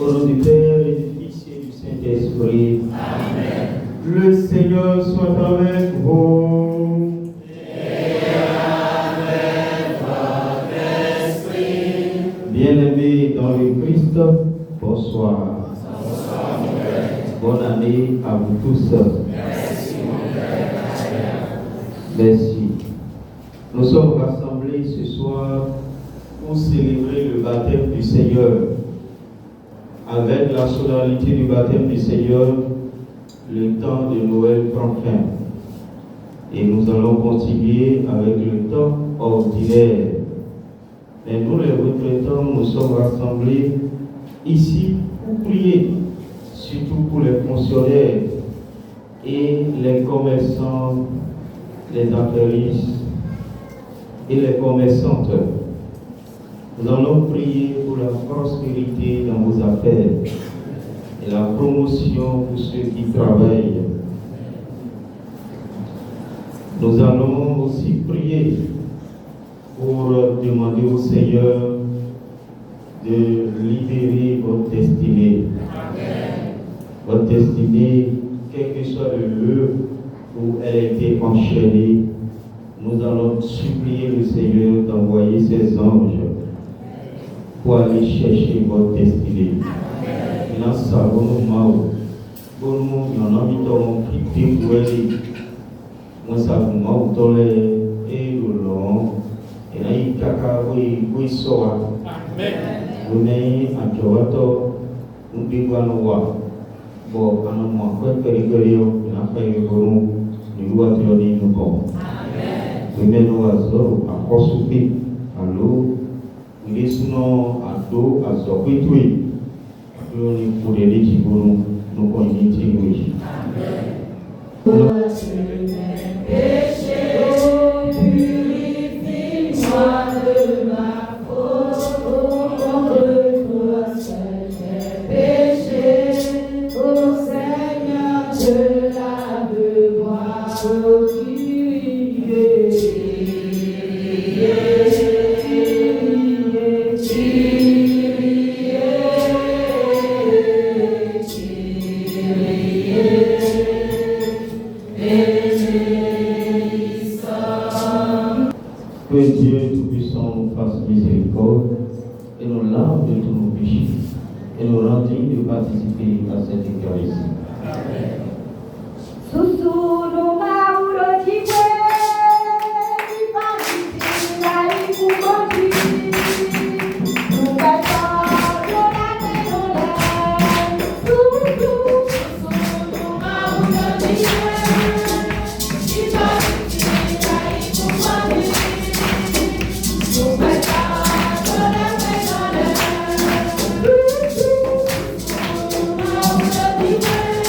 Au nom du Père et du Fils et du Saint-Esprit. Amen. Le Seigneur soit avec vous. Et avec votre esprit. Bien-aimés dans le Christ, bonsoir. Bonsoir mon Père. Bonne année à vous tous. Merci mon Père. Merci. Nous sommes rassemblés ce soir pour célébrer le baptême du Seigneur. Avec la solennité du baptême du Seigneur, le temps de Noël prend fin. Et nous allons continuer avec le temps ordinaire. Mais nous, les retraitants, nous sommes rassemblés ici pour prier, surtout pour les fonctionnaires et les commerçants, les affairistes et les commerçantes. Nous allons prier pour la prospérité dans vos affaires et la promotion pour ceux qui travaillent. Nous allons aussi prier pour demander au Seigneur de libérer votre destinée. Amen. Votre destinée, quel que soit le lieu où elle a été enchaînée, nous allons supplier le Seigneur d'envoyer ses anges pour aller chercher votre destinée. Nous savons nous en avons quitté pour aller. Nous savons que et le long et là il caca oui soa. Nous n'ayons à Kyoto nous devons voir. Bon, à nos mois que périgério n'a pas eu nous doit tenir nous comme. Nous menons à zéro à Kosupi à l'eau. Nous sommes à dos à Zokitui. Nous pour les Ligibonu, nous connaissons oui. Péché, purifie-moi de ma faute, contre toi seul j'ai péché, ô Seigneur, je lave-moi au Que Dieu Tout-Puissant nous fasse miséricorde et nous lave de tous nos péchés et nous rende dignes de participer à cette Eucharistie. Amen. Yeah.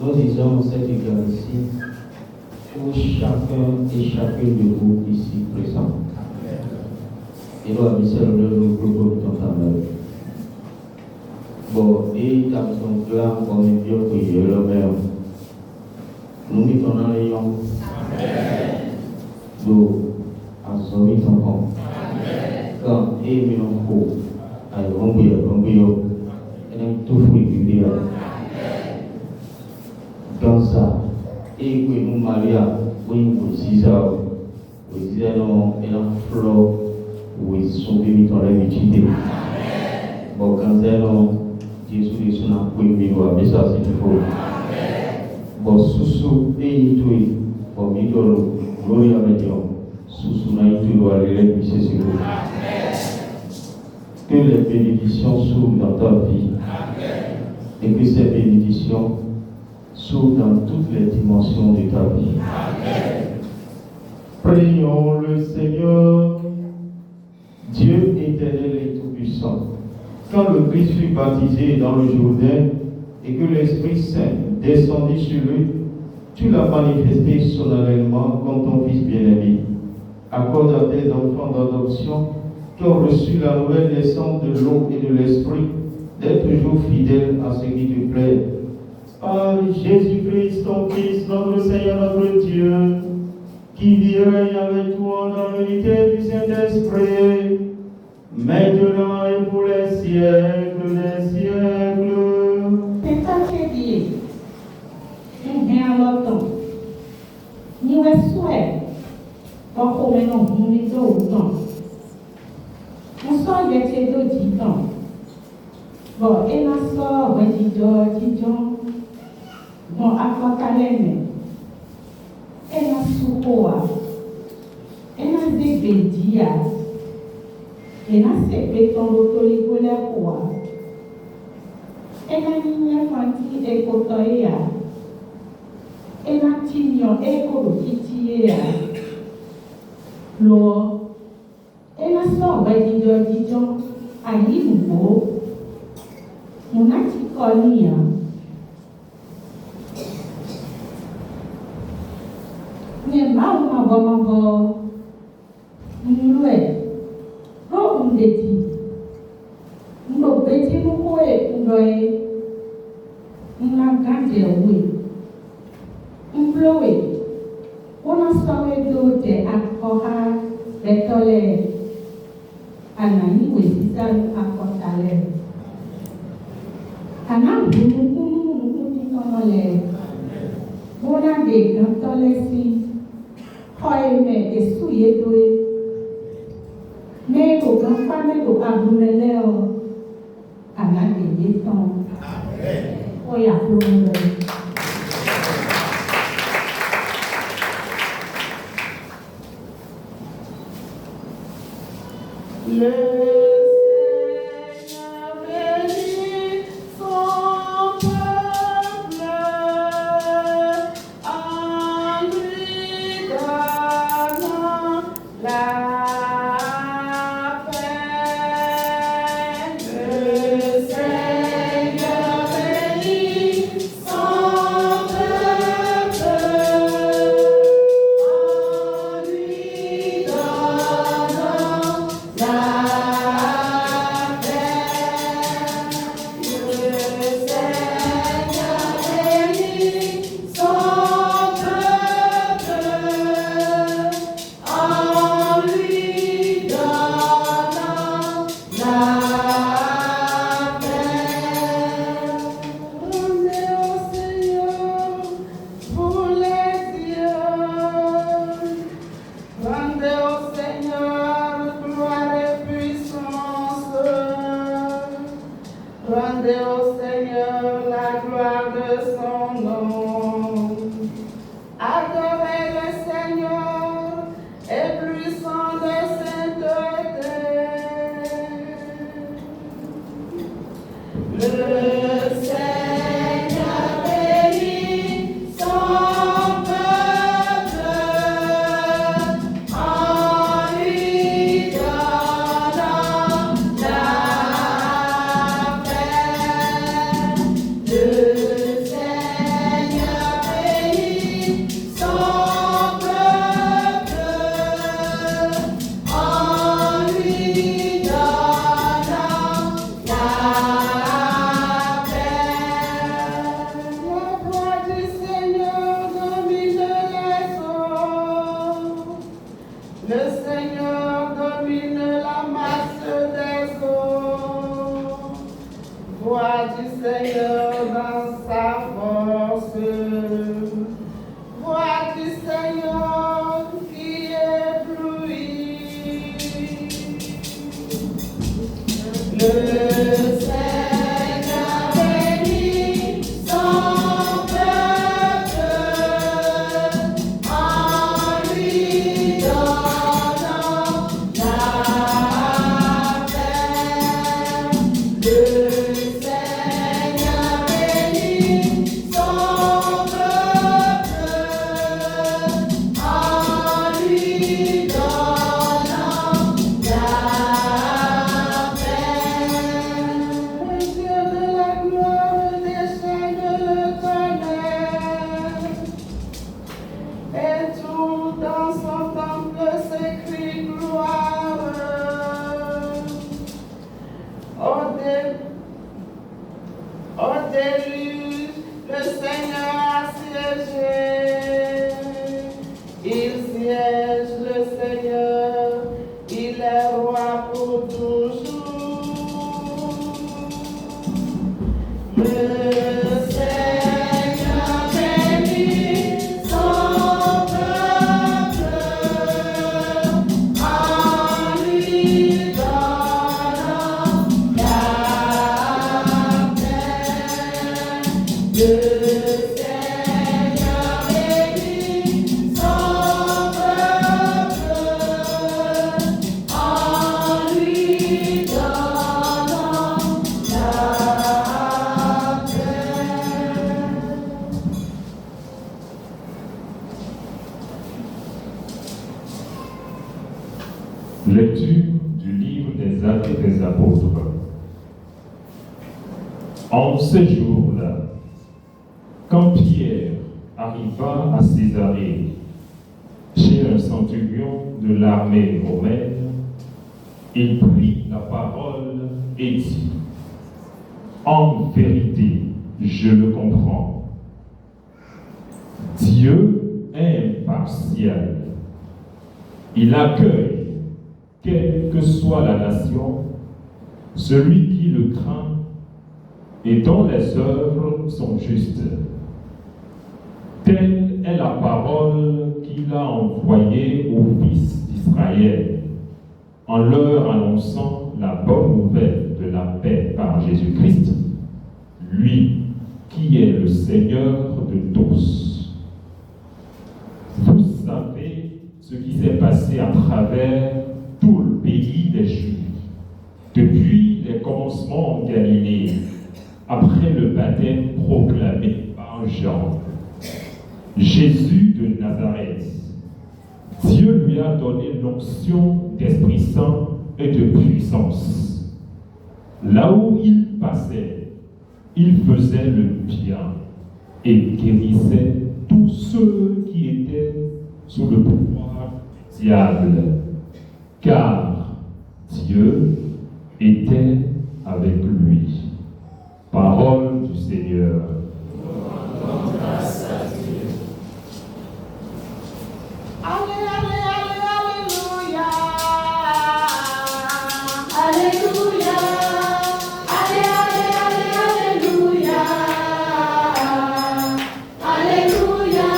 Nous disons cette Eucharistie pour chacun et chacune de vous ici présents. Et nous avons l'honneur de nous proposer dans ta main. Bon, et dans son clan, on est bien prié le même. Nous mettons dans les gens. Nous avons mis en compte. Quand et nous avons fait, et nous tout fait du bien. Dans ça, et que nous Maria, oui, vous disons, non, et la fleur, oui, sont bénis dans la vie. Bon, quand non, Jésus est son appui, mais ça c'est du faux. Bon, sous et tout, bon, midolo, gloria à Dieu, sous n'a tout doit aller, c'est sûr. Que les bénédictions s'ouvrent dans ta vie, et que ces bénédictions s'ouvre dans toutes les dimensions de ta vie. Amen. Prions le Seigneur, Dieu éternel et tout-puissant. Quand le Christ fut baptisé dans le Jourdain et que l'Esprit Saint descendit sur lui, tu l'as manifesté solennellement comme ton Fils bien-aimé. Accorde à tes enfants d'adoption qui ont reçu la nouvelle naissance de l'eau et de l'Esprit d'être toujours fidèles à ce qui te plaît. Par Jésus-Christ, ton Fils, notre Seigneur, notre Dieu, qui vit et règne avec toi dans l'unité du Saint-Esprit, maintenant et pour les siècles des siècles. C'est ça que dit. Nous venons à l'automne. Nous souhaitons qu'on ait un minute au temps. Nous sommes des télos du temps. Bon, et nous sommes des gens. Bon, apokaleme, ena sukoa, ena zebedia, ena sepeton lotoligola koa, ena ninya fanti ekotoya, ena tinyo ekolotitiya, lo, ena soba dijon, ayibubo, munati konia. Mais maman, nous on dit, nous petit nous on a gardé oui, on pleure, on a sauvé d'autres à les tolères, anani oui, c'est ça à portaler. Anam nous disons les, on a des grands tolères si. Mais et souillé doué. Mais le grand famille de Aboumeleo a gagné temps. Oh, il y a plus royaume qui éblouit. Le Seigneur bénit son peuple en lui donnant la paix. Le Seigneur bénit son peuple en lui donnant la paix. Le Dieu de la gloire descend le tonnerre, et tout dans son temple s'écrie gloire. Au déluge, le Seigneur a siégé. Il siège, le Seigneur, il est roi pour toujours. Le Seigneur bénit son peuple en lui donnant la paix. Le Seigneur bénit son peuple en lui donnant la paix. Lecture du livre des Actes des Apôtres. En ce jour-là, quand Pierre arriva à Césarée, chez un centurion de l'armée romaine, il prit la parole et dit : en vérité, je le comprends. Dieu est impartial. Il accueille, quelle que soit la nation, celui qui le craint et dont les œuvres sont justes. Telle est la parole qu'il a envoyée aux fils d'Israël, en leur annonçant la bonne nouvelle de la paix par Jésus-Christ, lui qui est le Seigneur de tous. Vous savez ce qui s'est passé à travers tout le pays des Juifs, depuis les commencements en Galilée, après le baptême proclamé par Jean. Jésus de Nazareth, Dieu lui a donné l'onction d'Esprit Saint et de puissance. Là où il passait, il faisait le bien et guérissait tous ceux qui étaient sous le pouvoir du diable, car Dieu était avec lui. Parole du Seigneur. Alléluia. Alléluia. Alléluia. Alléluia.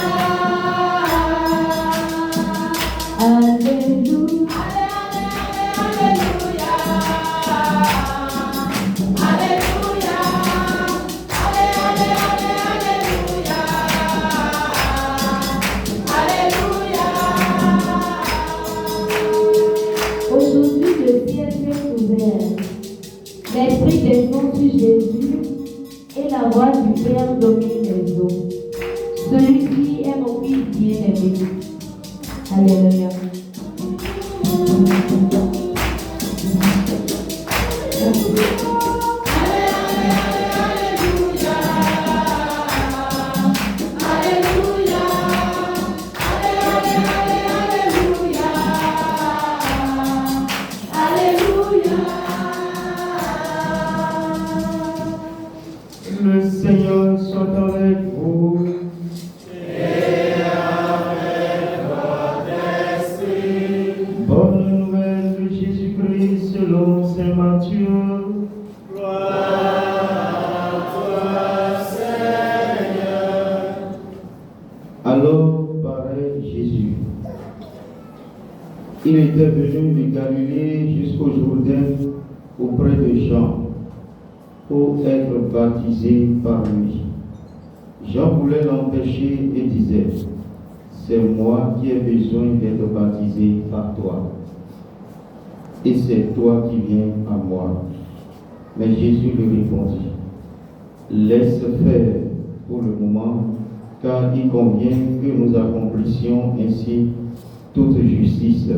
Aujourd'hui, le ciel s'est ouvert. L'Esprit descend sur Jésus et la voix du Père domine les eaux. Celui-ci est mon Fils bien-aimé. Alléluia. Le Seigneur soit avec vous. Et avec votre esprit. apparaît Jésus. Il était venu de Galilée jusqu'au Jourdain auprès de Jean pour être baptisé par lui. Jean voulait l'empêcher et disait, c'est moi qui ai besoin d'être baptisé par toi. Et c'est toi qui viens à moi. Mais Jésus lui répondit, laisse faire pour le moment, car il convient que nous accomplissions ainsi toute justice.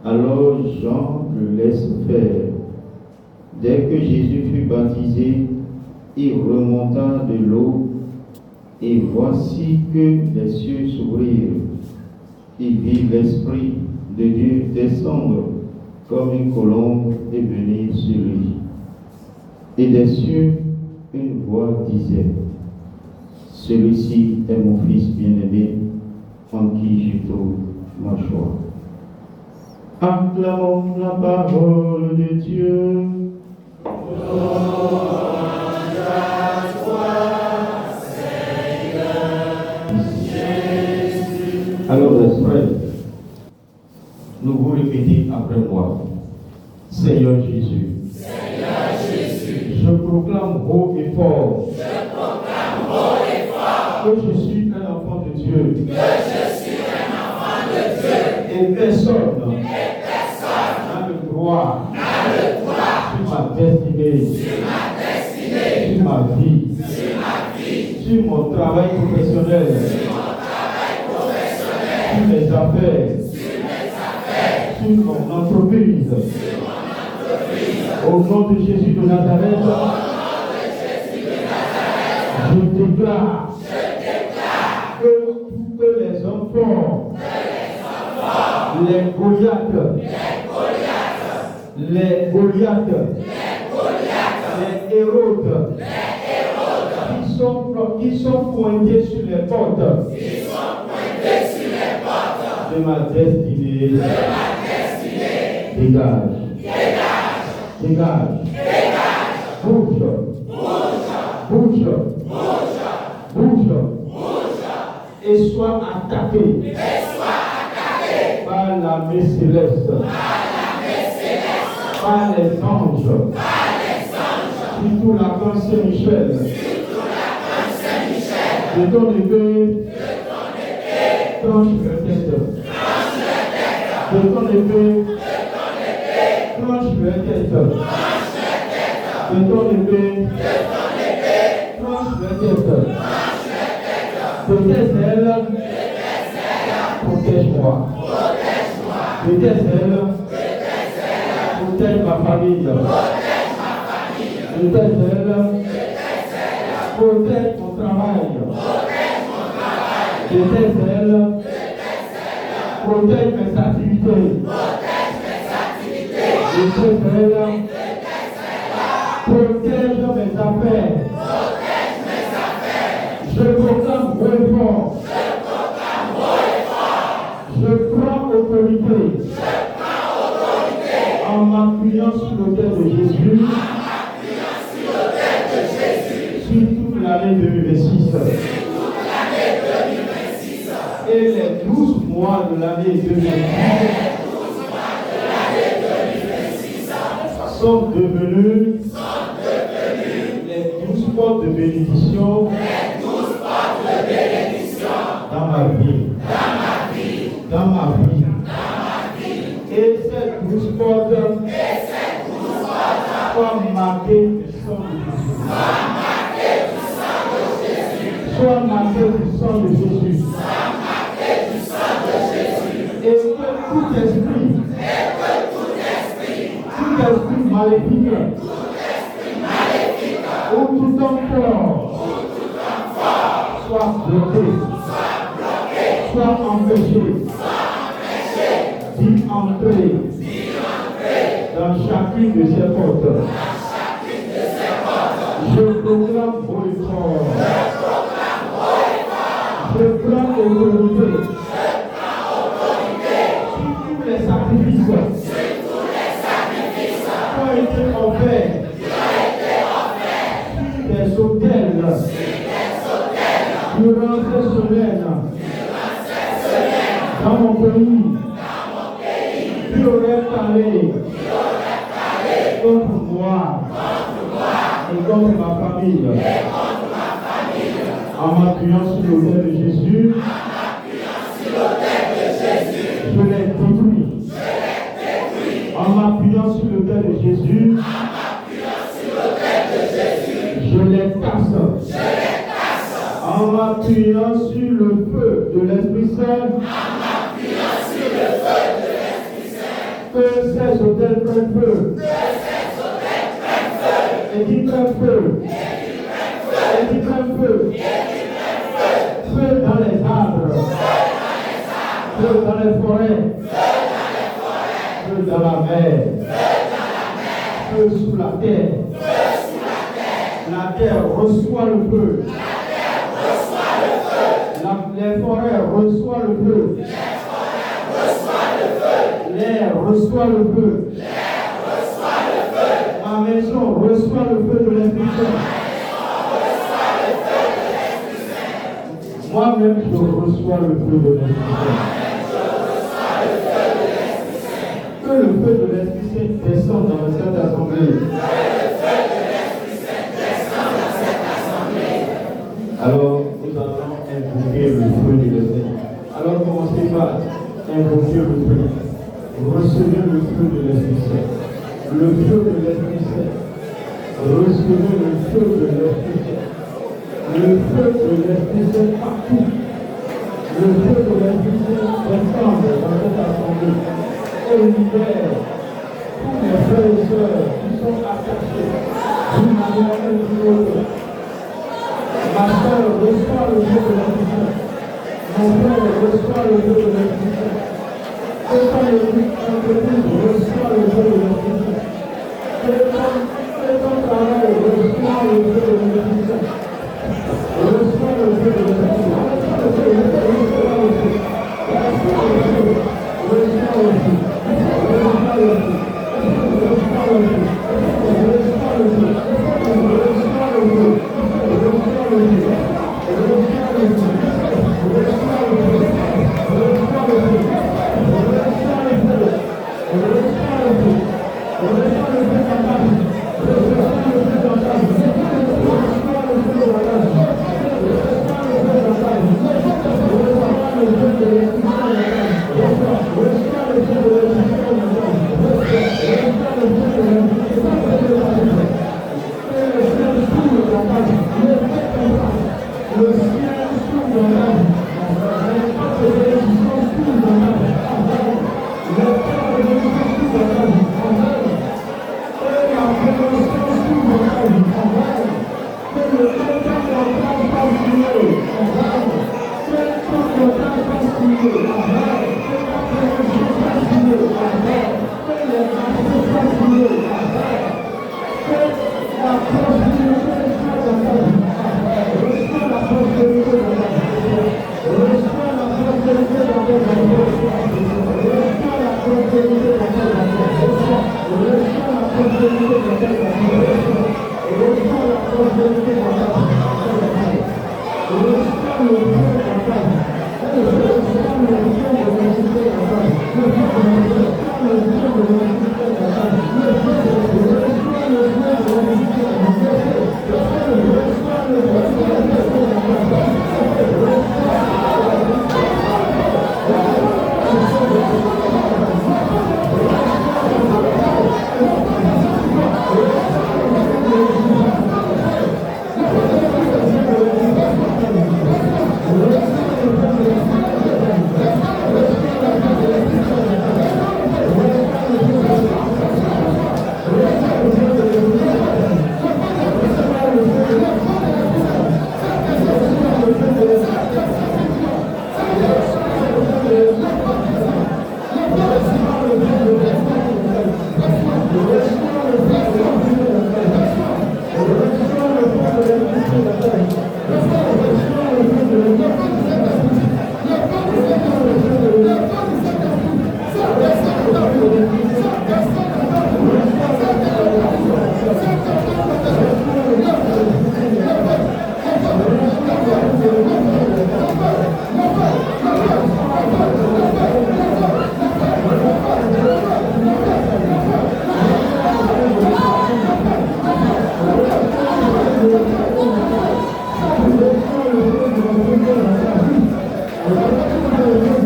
Alors Jean le laisse faire. Dès que Jésus fut baptisé, il remonta de l'eau, et voici que les cieux s'ouvrirent. Il vit l'Esprit de Dieu descendre comme une colombe et venir sur lui. Et des cieux, une voix disait, celui-ci est mon Fils bien-aimé, en qui je trouve ma joie. Acclamons la parole de Dieu. Alors les frères, nous vous répétez après moi. Seigneur Jésus. Je proclame haut et fort. Que je suis un enfant de Dieu. Et personne n'a le droit sur ma destinée, sur ma vie, sur mon travail professionnel, sur mes affaires, sur mon entreprise. Au nom de Jésus de Nazareth, je déclare que les hommes forts, les Goliaths, les Hérodes, qui sont pointés sur les portes de ma destinée, dégage, bouge, et sois attaqué par l'armée céleste, par les anges, surtout l'archange Saint-Michel, de ton épée, tranche le tête, de ton épée, tranche le tête, de ton épée, tranche le tête, de tes ailes, protège-moi, de tes ailes, protège ma famille, de tes ailes, protège mon travail, de tes ailes, protège mes activités, de tes ailes, protège mes affaires. Je proclame haut et fort. Je prends autorité. En m'appuyant sur l'autel de Jésus. Sur toute l'année 2026. Et les 12 mois de l'année 2026 sont devenus les 12 portes de bénédiction dans ma vie. Et ces 12 portes soient marquées du sang de Jésus. Soient marquées du sang de Jésus. Et que tout esprit maléfique, ou tout homme fort, soit bloqué, soit empêché d'y entrer dans chacune de ces portes. Je proclame haut et fort. Je prends autorité sur tous les sacrifices qui ont été offerts sur des autels durant ces semaines dans mon pays, qui aurait parlé contre moi et contre ma famille, en m'appuyant sur l'autel de Jésus, je les détruis. En m'appuyant sur l'autel de Jésus, je les casse. En m'appuyant sur le feu de l'Esprit Saint, que ces autels prennent feu. Et qui prennent feu. Et qui prennent feu. Feu dans les arbres. Feu dans les forêts. Feu dans la mer. Feu sous la terre. La terre reçoit le feu. Les forêts reçoivent le feu. L'air reçoit le feu. Ma maison reçoit le feu de l'Esprit Saint. Moi-même, je reçois le feu de l'Esprit Saint. Que le feu de l'Esprit Saint descende dans cette assemblée. Alors, nous allons invoquer le feu de l'Esprit. Alors, commencez par invoquer le feu. Recevez le feu de l'Esprit Saint. Le feu de l'Esprit Saint. Recevez le feu de l'Esprit Saint. Le feu de l'Esprit Saint partout. Le feu de l'Esprit Saint descend dans cette assemblée. Et libère tous les frères et sœurs qui sont attachés d'une manière ou d'une autre. Ma soeur reçoit le feu de l'Esprit Saint. Mon frère reçoit le feu de l'Esprit Saint. Que l'église entreprise reçoit le feu de l'Esprit Saint. Que ton travail reçoit le feu de l'Esprit Saint. Reçoit le feu de l'Esprit Saint. Thank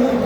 you.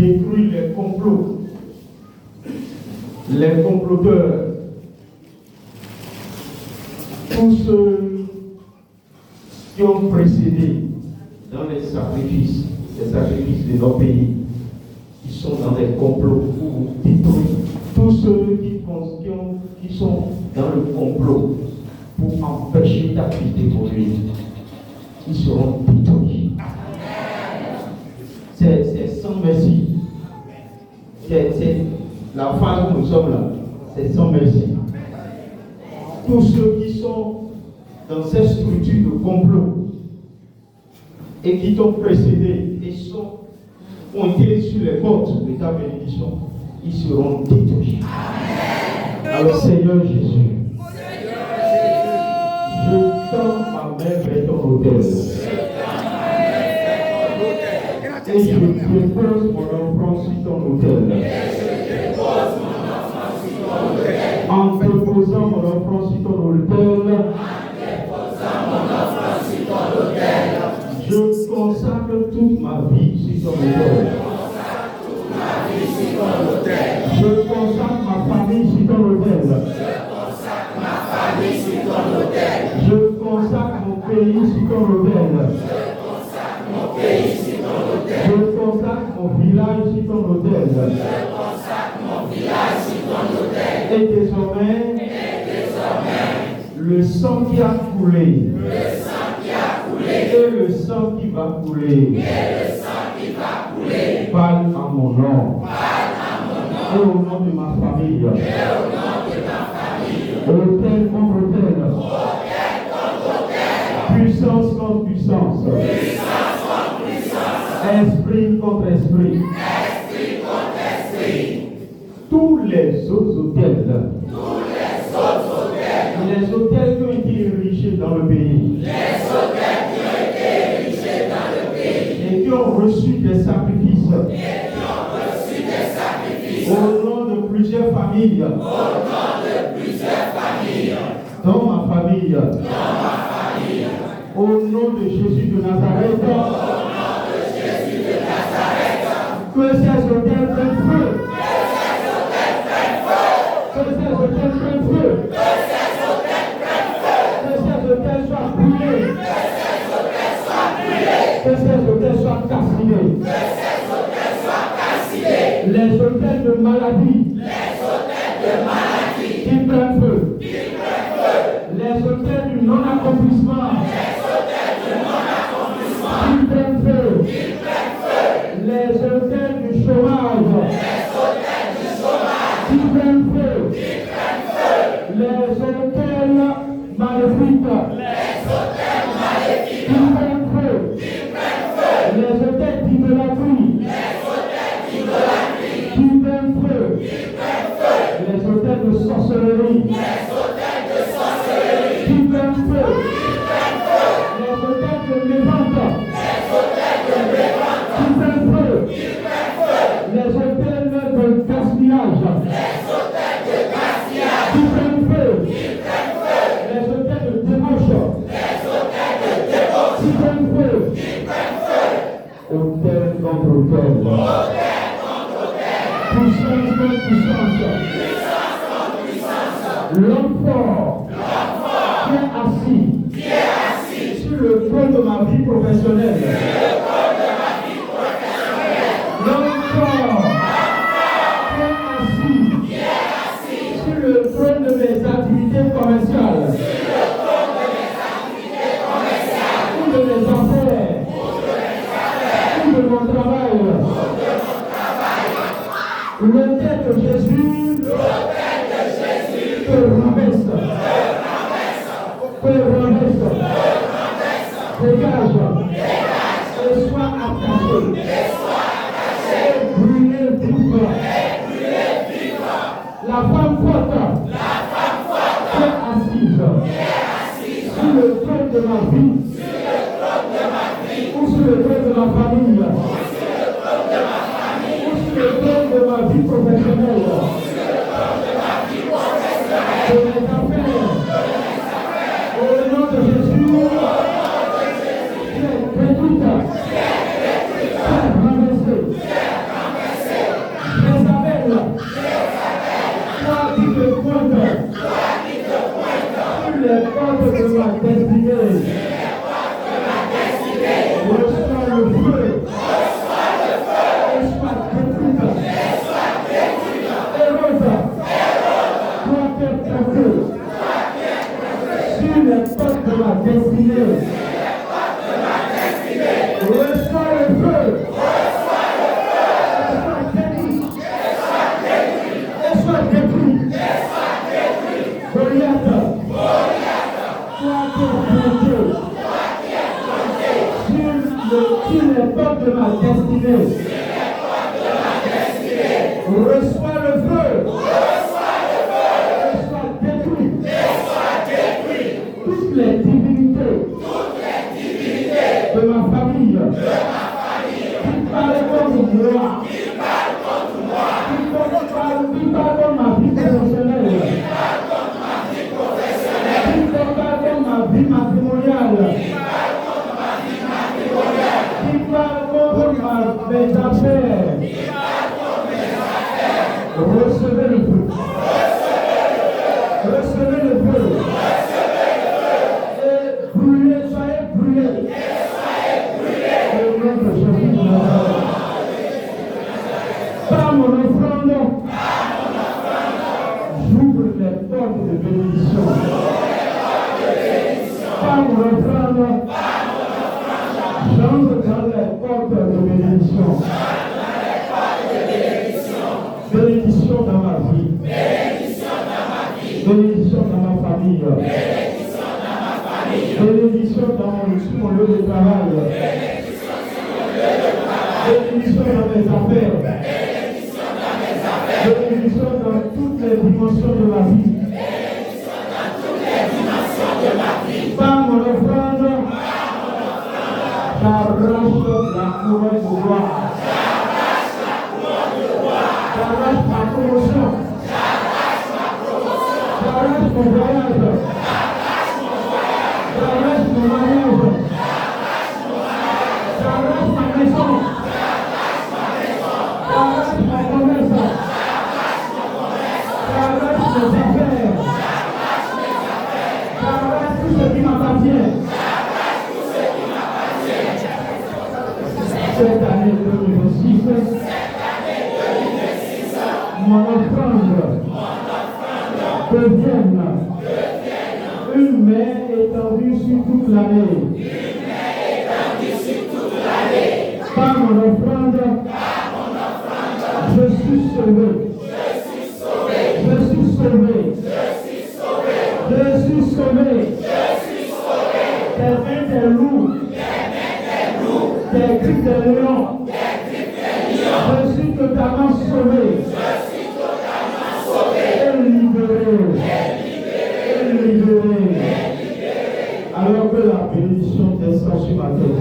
détruit les complots, les comploteurs, tous ceux qui ont précédé dans les sacrifices de nos pays, qui sont dans des complots pour détruire. Tous ceux qui sont dans le complot pour empêcher ta vie d'évoluer, ils seront détruits. C'est sans merci. C'est la phase où nous sommes là. C'est sans merci. Tous ceux qui sont dans cette structure de complot et qui t'ont précédé et ont été sur les portes de ta bénédiction, ils seront détruits. Alors Seigneur Jésus, je tends ma main vers ton autel. Et je dépose mon enfant sur ton autel. En déposant mon enfant sur ton autel, je consacre toute ma vie sur ton autel. Je consacre ma famille sur ton autel. Je consacre mon pays sur ton autel. Je consacre mon village sur ton autel. Et désormais, le sang qui a coulé, et le sang qui va couler, parle en mon nom, et au nom de ma famille, autel contre autel, puissance contre puissance, esprit contre esprit, tous les autres autels, les autels qui ont été érigés dans le pays, et qui ont reçu des sacrifices, au nom de plusieurs familles, dans ma famille, au nom de Jésus de Nazareth, que ces autels prennent feu. Que ces autels prennent feu. Que ces autels soient brûlés. Que ces autels soient cassinés. Les autels de maladie qui prennent feu. Les autels du non-accomplissement qui prennent feu. Les autels du chômage qui prennent feu. Les autels maléfiques qui prennent feu. Les autels d'idolâtrie qui prennent feu. Les autels de sorcellerie qui prennent feu. Les autels de mévente qui prennent feu. Les autels de gaspillage qui prennent feu. Les autels de débauche qui prennent feu. Autel contre autel. Puissance contre puissance. L'homme fort qui est assis sur le trône de ma vie professionnelle. L'homme fort qui est assis sur le trône de mes activités commerciales. Ou de mes affaires. Ou de mon travail. L'autel de Jésus te renverse. Dégage. Et sois attaché. Et brûlé vivre. La femme forte qui est assise sur le trône de ma vie. Ou sur le trône de ma famille. Ou sur le trône de ma vie professionnelle. De mes affaires. Au nom de Jésus, tu es détruite, tu es renversée, destinée. Reçois le feu. Sois détruit. Goliath. Toi qui es sur les portes de ma destinée. Reçois le feu. Sois détruit. Toutes les divinités de ma famille qui parlent contre moi. Qui parlent contre ma vie professionnelle. Qui parlent contre ma vie matrimoniale. Qui parlent contre mes affaires. Recevez le feu. Recevez le feu. Et brûlez, soyez brûlés. Au nom de Jésus. Par mon offrande, j'ouvre les portes de bénédiction. Par mon offrande, j'entre dans les portes de bénédiction. Bénédiction dans ma vie. Bénédiction dans ma famille. Bénédiction sur mon lieu de travail. Bénédiction dans mes affaires. Bénédiction dans toutes les dimensions de ma vie. Par mon offrande, j'arrache la couronne de gloire. J'arrache ma promotion. J'arrache mon voyage. J'arrache mon mariage. J'arrache ma maison. J'arrache ma commerce. J'arrache mes affaires. J'arrache tout ce qui m'appartient. Cette année 2026, mon offrande devienne une main étendue sur toute l'année. Par mon offrande, je suis sauvé. Je suis sauvé. Je suis sauvé. Tes mains des loups. Tes cris des lions. Je suis totalement sauvé. Et libéré. Alors que la bénédiction descend sur ma tête.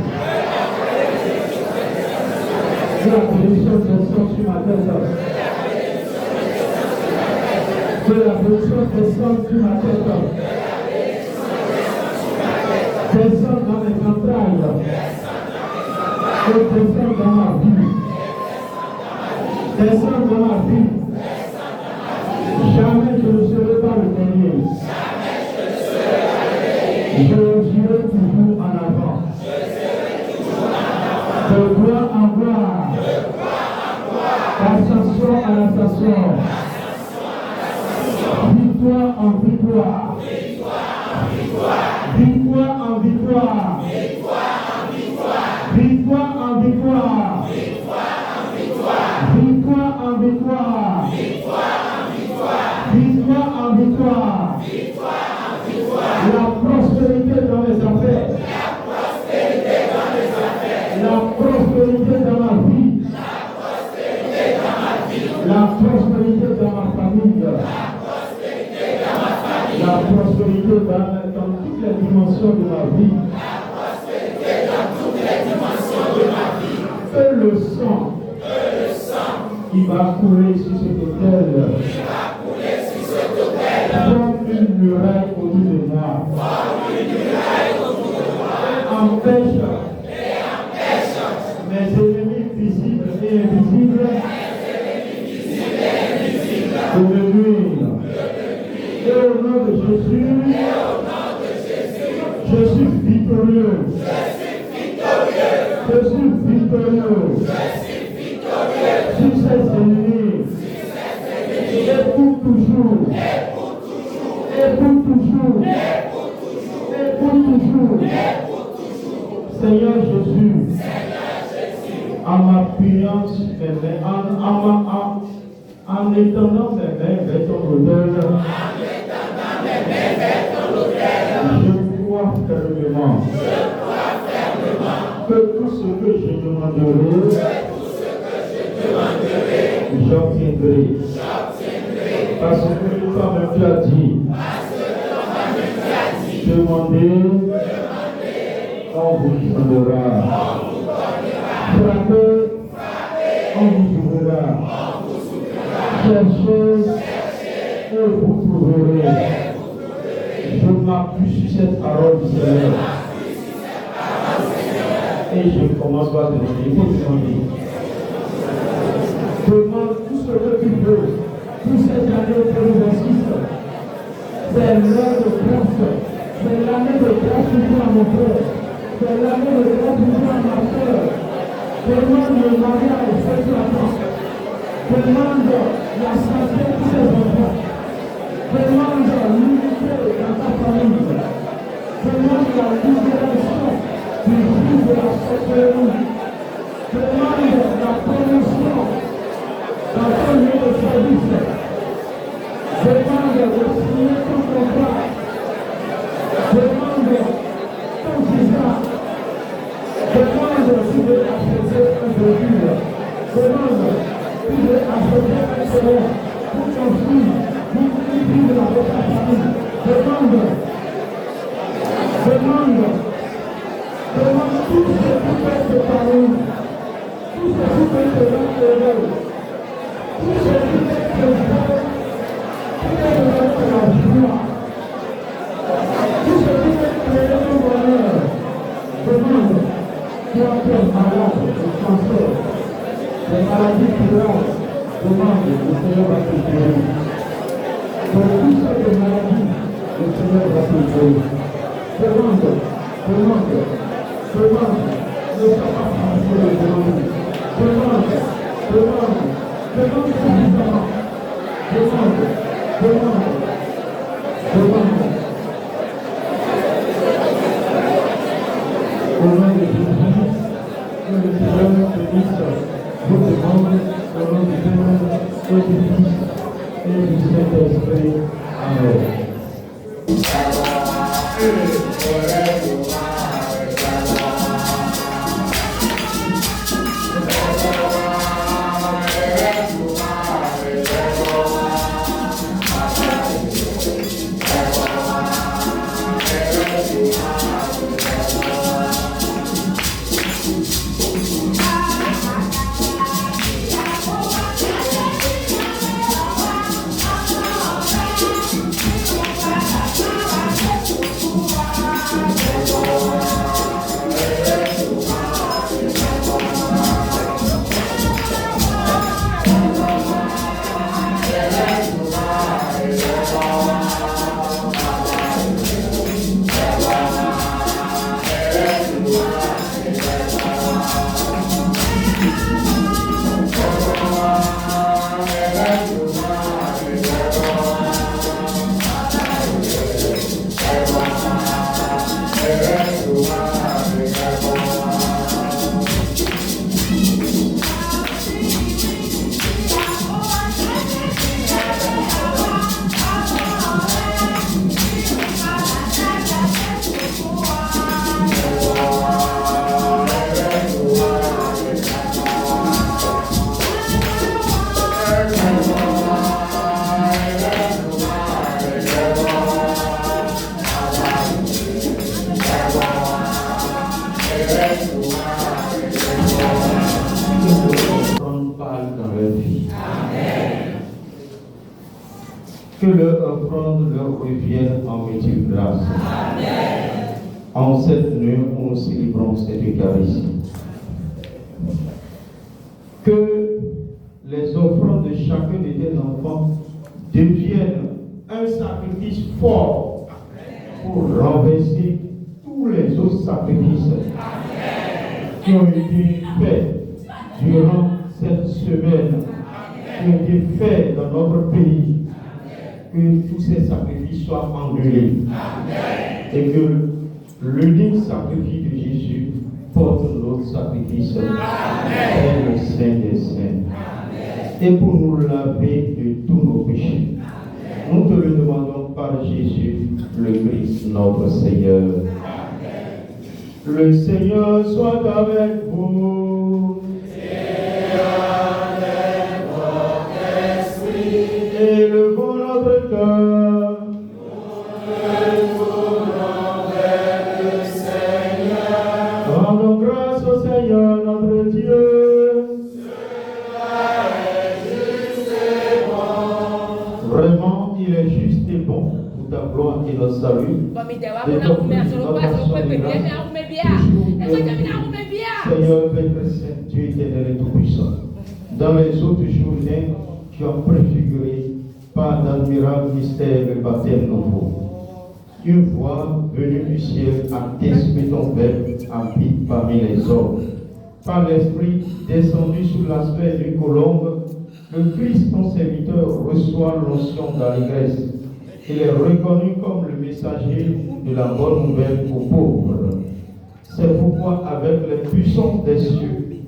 Que la bénédiction descend sur ma tête. Que la bénédiction descend sur ma tête. Descend dans mes entrailles. Que descend dans ma vie. Descend dans ma vie. Jamais je ne serai pas le dernier. Je dirai toujours en avant. De gloire en gloire. D'ascension à l'ascension. Victoire en victoire. Victoire en victoire. Victoire en victoire. Victoire en victoire. Victoire en victoire. La prospérité dans mes affaires. La prospérité dans ma vie. La prospérité dans ma famille. La prospérité dans toutes les dimensions de ma vie. Que le sang qui va couler sur cet autel comme une muraille autour de moi. Empêche mes ennemis visibles et invisibles de me nuire. Et au nom de Jésus, je suis victorieux. Je suis victorieux. Sur ces ennemis. Et pour toujours. Et pour toujours. Et pour toujours. En étendant mes mains vers ton autel, je crois fermement que tout ce que je demanderai, j'obtiendrai. Parce que toi-même tu as dit, demandez, on vous donnera. Frappez, on vous ouvrira. Cherchez et vous trouverez. Je m'appuie sur cette parole du Seigneur. Et je commence par demander. Il faut demander. Demande tout ce que tu veux. Tout cette année que nous assistons. C'est l'heure de grâce. C'est l'année de grâce toujours à mon frère. C'est l'année de grâce toujours à ma soeur. Demande le mariage, c'est la grâce. Demande la santé de ses enfants. Demande l'unité dans ta famille. Demande la libération du fils de la sorcellerie. Demande la promotion dans ton lieu de service. Demande de signer ton contrat. Demande ton visa. Demande si tu veux acheter un véhicule. Demande si tu veux acheter un salaire pour ton fils, pour vivre dans votre famille. Demande tout ce qui peut te parler, tout ce qui peut te rendre heureux, tout ce qui peut te faire, tout ce qui peut te la joie, tout ce qui peut te créer ton bonheur. Demande, tu as été malade, le cancer, les maladies graves, demande, le Seigneur va te guérir. Pour toutes ces maladies, le Seigneur va te guérir. Demande, ne sois pas français de demander. Demande suffisamment. Demande. Au nom de Jésus, que le Seigneur te dise vos demandes, au nom du Père et du Fils et du Saint-Esprit. Amen. Que leur offrande leur revienne en retour grâce. Amen. En cette nuit où nous célébrons cette Eucharistie. Que les offrandes de chacun de tes enfants deviennent un sacrifice fort pour renverser tous les autres sacrifices qui ont été faits durant cette semaine, qui ont été faits dans notre pays. Que tous ces sacrifices soient annulés. Et que l'unique sacrifice de Jésus porte notre sacrifice. Père le Saint des Saints. et pour nous laver de tous nos péchés. Nous te le demandons par Jésus, le Christ, notre Seigneur. Le Seigneur soit avec vous. Et avec votre esprit. Élevons notre cœur. Nous tournons vers le Seigneur. Rendons grâce au Seigneur notre Dieu. Vraiment, il est juste et bon pour ta gloire et notre salut. Seigneur, Père Saint, Dieu éternel et tout-puissant, dans les autres journées, tu as préfiguré par d'admirables mystères le baptême nouveau. Une voix venue du ciel atteste que ton Père habite parmi les hommes. Par l'Esprit descendu sous l'aspect d'une colombe, le Christ, ton serviteur, reçoit l'onction d'allégresse. Il est reconnu comme le messager de la bonne nouvelle aux pauvres. C'est pourquoi, avec les puissances des cieux,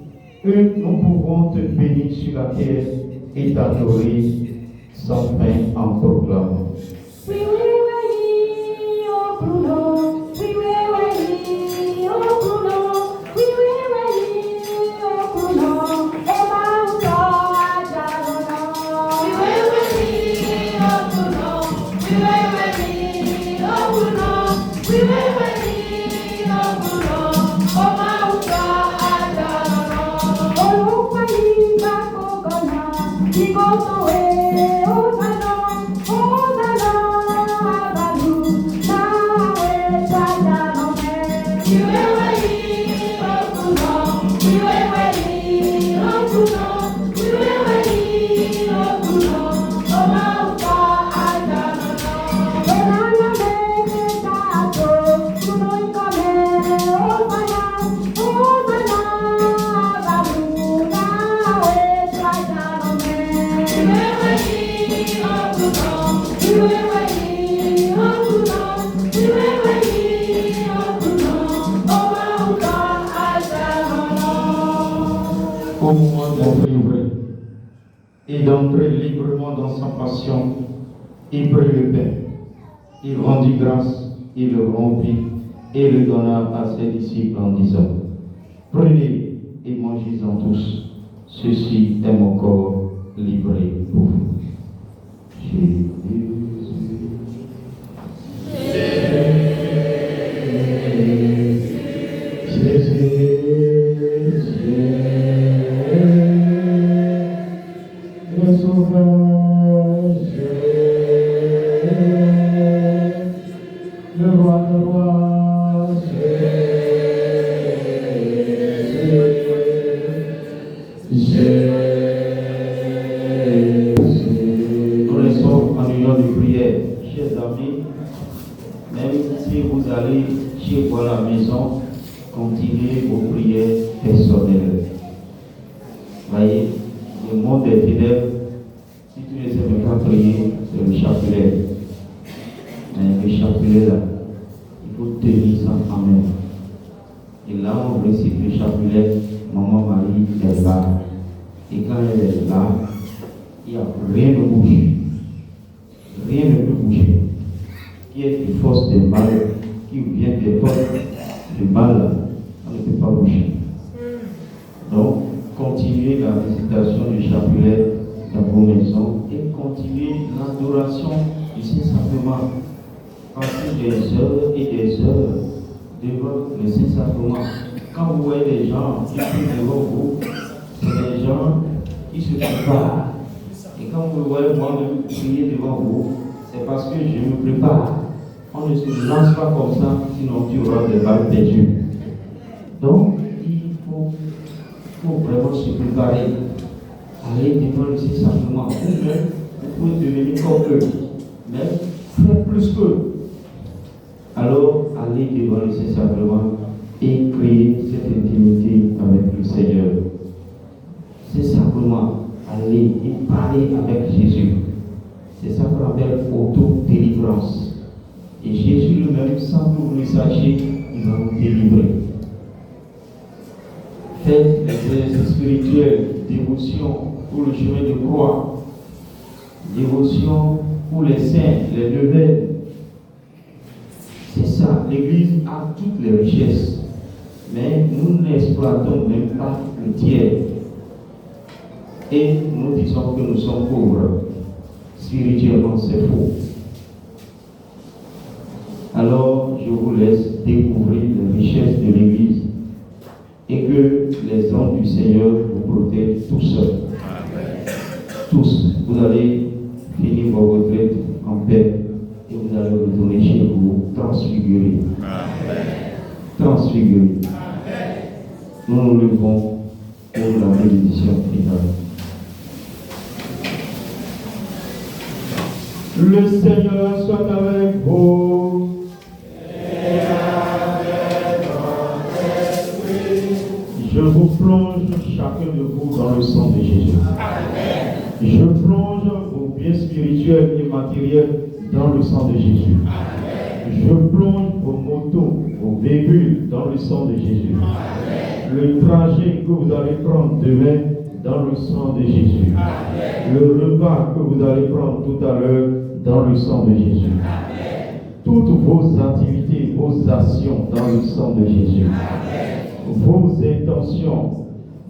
nous pouvons te bénir sur la terre et t'adorer sans fin en proclamant. Au moment d'être livré et d'entrer librement dans sa passion, il prit le pain, il rendit grâce, il le rompit et le donna à ses disciples en disant: Prenez et mangez-en tous, ceci est mon corps livré pour vous. Jésus. Continuez vos prières personnelles. Voyez, le monde est fidèle. Si tu ne sais pas prier, c'est le chapelet. Mais le chapelet là, il faut tenir ça en main. Et là, on récite le chapelet, Maman Marie est là. Et quand elle est là, il n'y a rien de bouger. Rien ne peut bouger. Qui est une force de mal, qui vient des forces de mal, on ne peut pas bouger. Donc, continuez la récitation du chapelet dans vos maisons et continuez l'adoration du Saint-Sacrement. Passez des heures et des heures devant le Saint-Sacrement. Quand vous voyez des gens qui prient devant vous, c'est des gens qui se préparent. Et quand vous voyez moi-même prier devant vous, c'est parce que je me prépare. On ne se lance pas comme ça, sinon tu auras des balles perdues. Donc, il faut vraiment se préparer. Aller devant le Saint-Sacrement. Vous-même, vous pouvez devenir comme eux, mais faire plus qu'eux. Alors, allez devant le Saint-Sacrement et créer cette intimité avec le Seigneur. C'est simplement aller et parler avec Jésus. C'est ça qu'on appelle auto-délivrance. Et Jésus lui-même, sans que vous le sachiez, il va vous délivrer. Faites les exercices spirituels, dévotion, pour le chemin de croix, dévotion pour les saints, les neuvaines. C'est ça, l'Église a toutes les richesses, mais nous n'exploitons même pas le tiers. Et nous disons que nous sommes pauvres. Spirituellement, c'est faux. Alors, je vous laisse découvrir les richesses de l'Église et que les hommes du Seigneur vous protègent tous. Tous. Vous allez finir vos retraites en paix et vous allez retourner chez vous transfigurés. Transfigurés. Nous nous levons pour la bénédiction finale. Le Seigneur soit avec vous. Et avec votre esprit. Je vous plonge chacun de vous dans le sang de Jésus. Amen. Je plonge vos biens spirituels et matériels dans le sang de Jésus. Amen. Je plonge vos motos, vos véhicules dans le sang de Jésus. Amen. Le trajet que vous allez prendre demain dans le sang de Jésus. Amen. Le repas que vous allez prendre tout à l'heure dans le sang de Jésus. Amen. Toutes vos activités, vos actions dans le sang de Jésus. Amen. Vos intentions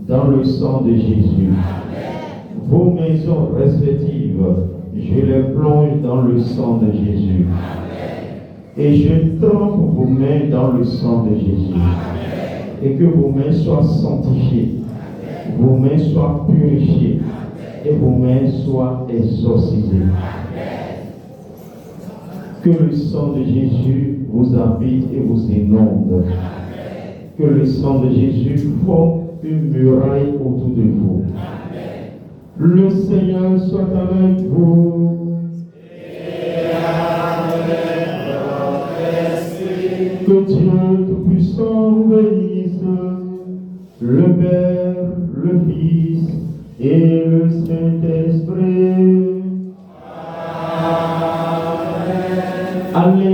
dans le sang de Jésus. Amen. Vos maisons respectives, je les plonge dans le sang de Jésus. Amen. Et je trempe vos mains dans le sang de Jésus. Amen. Et que vos mains soient sanctifiées, vos mains soient purifiées et vos mains soient exorcisées. Que le sang de Jésus vous habite et vous inonde. Que le sang de Jésus forme une muraille autour de vous. Le Seigneur soit avec vous. Et avec votre esprit. Que Dieu Tout-Puissant vous bénisse, le Père, le Fils et le Saint-Esprit. Amen.